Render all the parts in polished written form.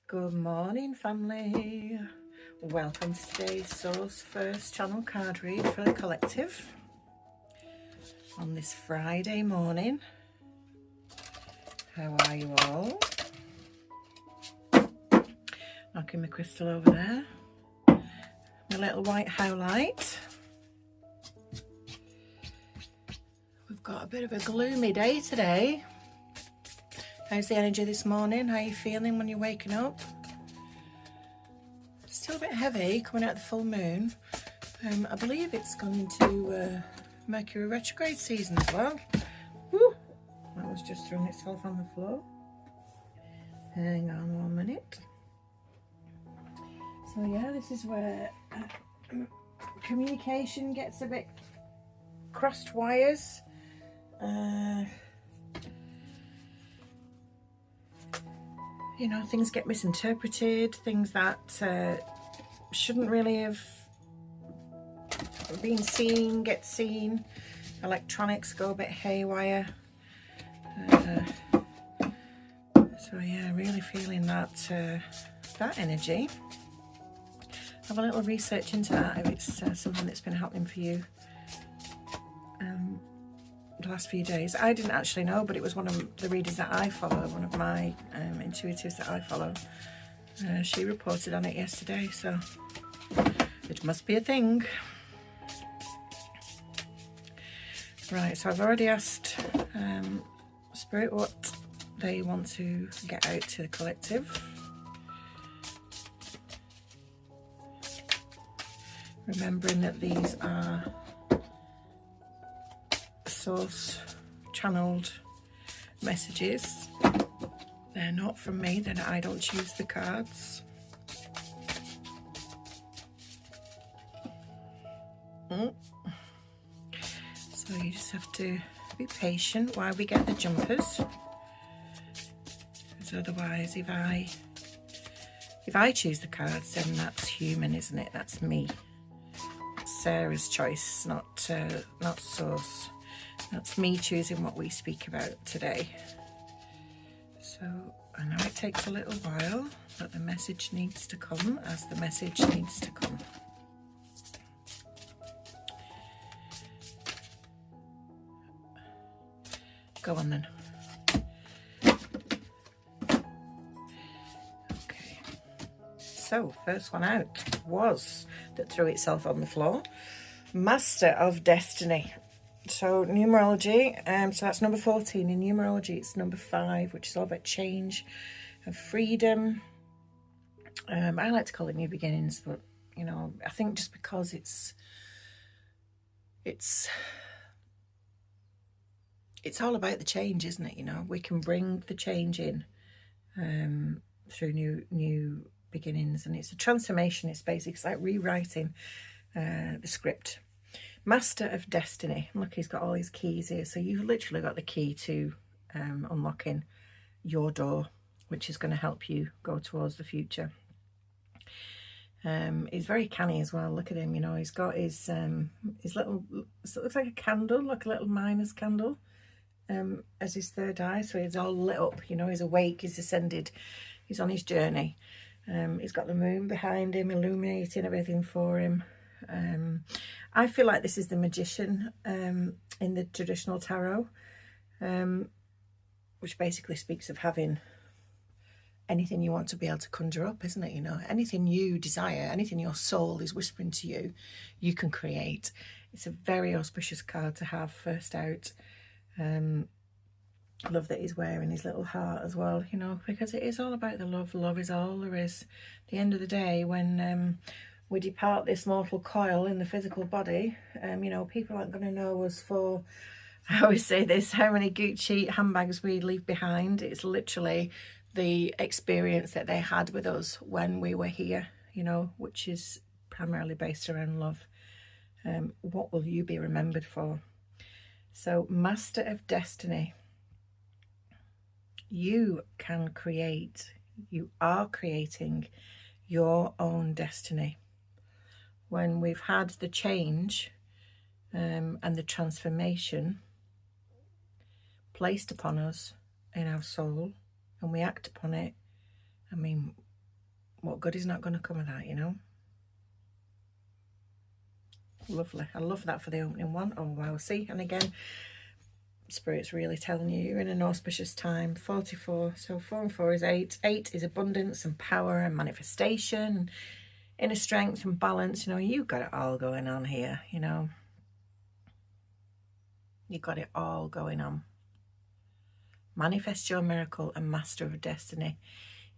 Good morning, family. Welcome to today's Source First channel card read for the collective on this Friday morning. How are you all? Knocking my crystal over there. My little white howlite. We've got a bit of a gloomy day today. How's the energy this morning? How are you feeling when you're waking up? Still a bit heavy coming out of the full moon. I believe it's going to Mercury retrograde season as well. Woo! That was just throwing itself on the floor. Hang on 1 minute. So yeah, this is where communication gets a bit crossed wires. You know, things get misinterpreted, things that shouldn't really have been seen, get seen. Electronics go a bit haywire. So yeah, really feeling that that energy. Have a little research into that if it's something that's been happening for you the last few days. I didn't actually know, but it was one of the readers that I follow, one of my intuitives that I follow. She reported on it yesterday, so it must be a thing. Right, so I've already asked Spirit what they want to get out to the collective. Remembering that these are source channeled messages. They're not from me, then I don't choose the cards. So you just have to be patient while we get the jumpers, because otherwise if I choose the cards, then that's human, isn't it? That's me. That's Sarah's choice, not source. That's me choosing what we speak about today. So I know it takes a little while, but the message needs to come as the message needs to come. Go on then. Okay. So first one out was, that threw itself on the floor, Master of Destiny. So numerology, so that's number 14. In numerology, it's number 5, which is all about change and freedom. I like to call it new beginnings, but you know, I think just because it's all about the change, isn't it? You know, we can bring the change in through new beginnings, and it's a transformation. It's basically, it's like rewriting the script. Master of Destiny. Look, he's got all his keys here. So you've literally got the key to unlocking your door, which is going to help you go towards the future. He's very canny as well. Look at him, you know, he's got his little, it looks like a candle, like a little miner's candle, as his third eye. So he's all lit up, you know, he's awake, he's ascended, he's on his journey. He's got the moon behind him, illuminating everything for him. I feel like this is the magician in the traditional tarot, which basically speaks of having anything you want to be able to conjure up, isn't it? You know, anything you desire, anything your soul is whispering to you, you can create. It's a very auspicious card to have first out. I love that he's wearing his little heart as well, you know, because it is all about the love. Love is all there is. At the end of the day, when we depart this mortal coil in the physical body, you know, people aren't going to know us for, I always say this, how many Gucci handbags we leave behind. It's literally the experience that they had with us when we were here, you know, which is primarily based around love. What will you be remembered for? So, Master of Destiny. You can create, you are creating your own destiny. When we've had the change and the transformation placed upon us in our soul, and we act upon it, I mean, what good is not going to come of that, you know? Lovely. I love that for the opening one. Oh, wow. See, and again, Spirit's really telling you you're in an auspicious time. 44. So 4 and 4 is 8. 8 is abundance and power and manifestation, inner strength and balance. You know, you've got it all going on here, you know. You've got it all going on. Manifest your miracle and master of destiny.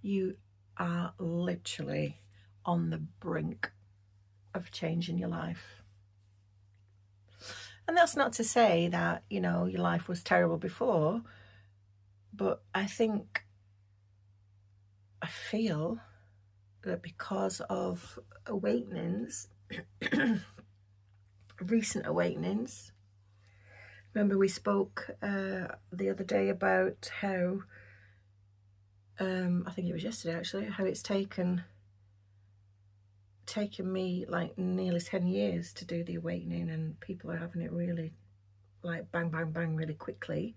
You are literally on the brink of changing your life. And that's not to say that, you know, your life was terrible before, but I feel that because of awakenings, recent awakenings, remember we spoke the other day about how, I think it was yesterday actually, how it's taken me like nearly 10 years to do the awakening, and people are having it really like bang bang bang really quickly.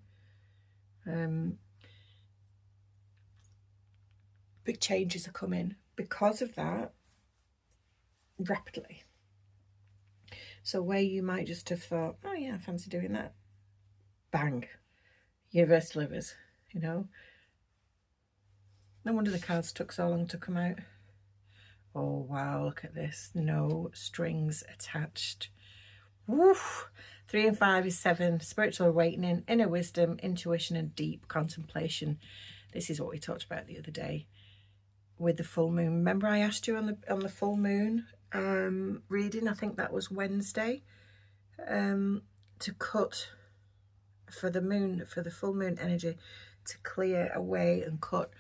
Big changes are coming because of that rapidly. So where you might just have thought, oh yeah, I fancy doing that, bang, universe delivers, you know. No wonder the cards took so long to come out. Oh, wow, look at this. No strings attached. Woof. 3 and 5 is 7. Spiritual awakening, inner wisdom, intuition, and deep contemplation. This is what we talked about the other day with the full moon. Remember I asked you on the full moon reading, I think that was Wednesday, to cut for the moon, for the full moon energy, to clear away and cut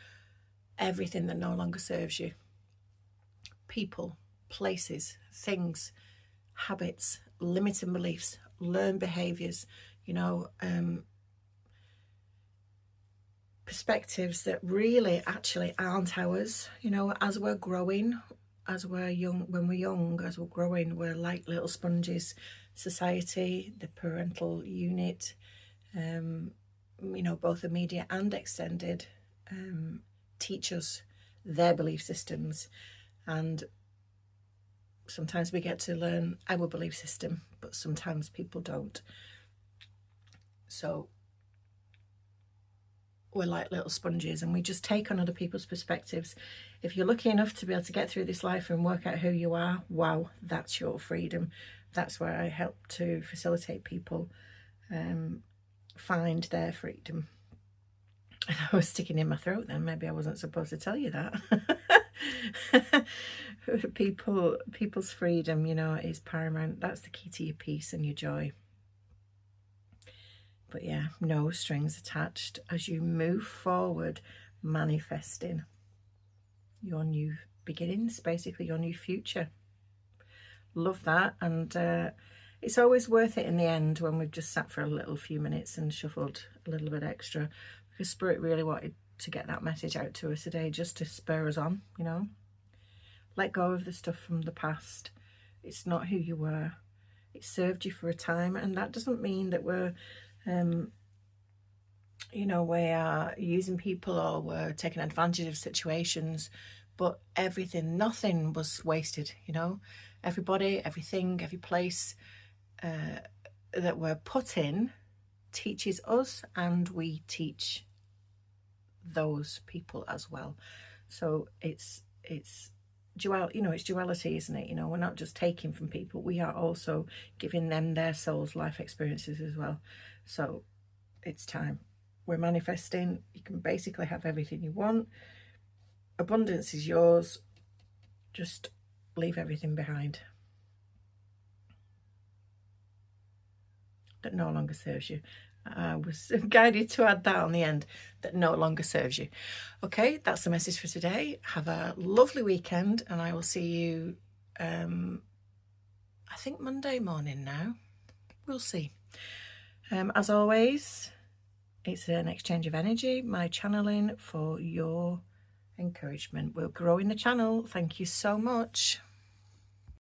everything that no longer serves you. People, places, things, habits, limiting beliefs, learned behaviours, you know, perspectives that really actually aren't ours. You know, as we're growing, as we're young, when we're young, as we're growing, we're like little sponges. Society, the parental unit, you know, both immediate and extended, teach us their belief systems. And sometimes we get to learn our belief system, but sometimes people don't. So we're like little sponges and we just take on other people's perspectives. If you're lucky enough to be able to get through this life and work out who you are, wow, that's your freedom. That's where I help to facilitate people find their freedom. And I was sticking in my throat then, maybe I wasn't supposed to tell you that. People's freedom, you know, is paramount. That's the key to your peace and your joy. But yeah, no strings attached as you move forward, manifesting your new beginnings, basically your new future. Love that. And it's always worth it in the end when we've just sat for a little few minutes and shuffled a little bit extra, because Spirit really wanted to get that message out to us today, just to spur us on, you know. Let go of the stuff from the past. It's not who you were. It served you for a time, and that doesn't mean that we're you know, we are using people or we're taking advantage of situations, but everything, nothing was wasted, you know. Everybody, everything, every place that we're put in teaches us, and we teach those people as well. So it's dual, you know, it's duality, isn't it? You know, we're not just taking from people, we are also giving them their soul's life experiences as well. So it's time. We're manifesting. You can basically have everything you want. Abundance is yours. Just leave everything behind that no longer serves you. I was guided to add that on the end, that no longer serves you. Okay, that's the message for today. Have a lovely weekend, and I will see you, I think Monday morning now. We'll see. As always, it's an exchange of energy, my channeling for your encouragement. We're growing the channel. Thank you so much.